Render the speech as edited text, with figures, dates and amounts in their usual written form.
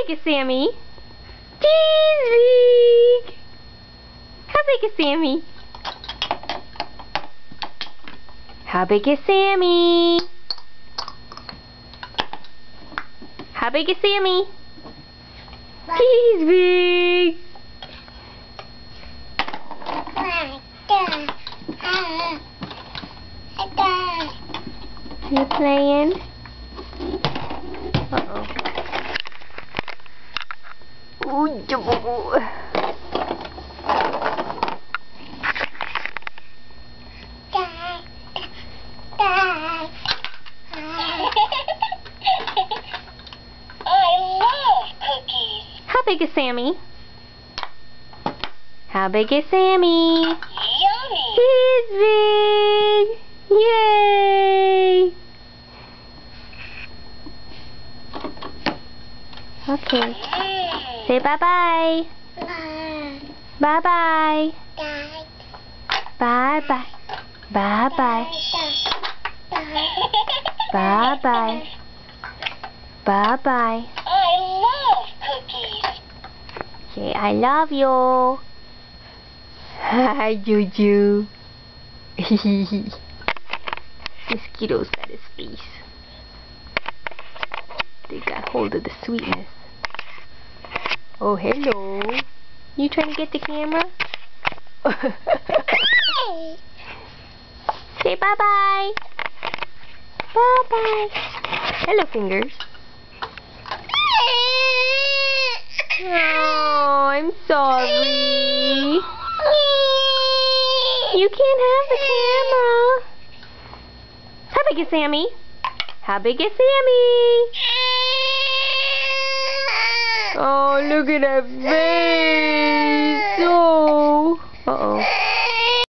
big is Sammy? He's big. How big is Sammy? How big is Sammy? How big is Sammy? He's big. You playing? Uh-oh. Ooh, How big is Sammy? How big is Sammy? Yummy! He's big! Yay! Okay. Say bye-bye. Bye-bye. Bye-bye. Bye-bye. Bye-bye. Bye-bye. I love cookies. Say, I love you. Hi, Juju. Mosquitoes at his face. They got hold of the sweetness. Oh, hello. You trying to get the camera? Say bye-bye. Bye-bye. Hello, fingers. Oh, I'm sorry. You can't have the camera. How big is Sammy? How big is Sammy? Oh, look at that face. Oh.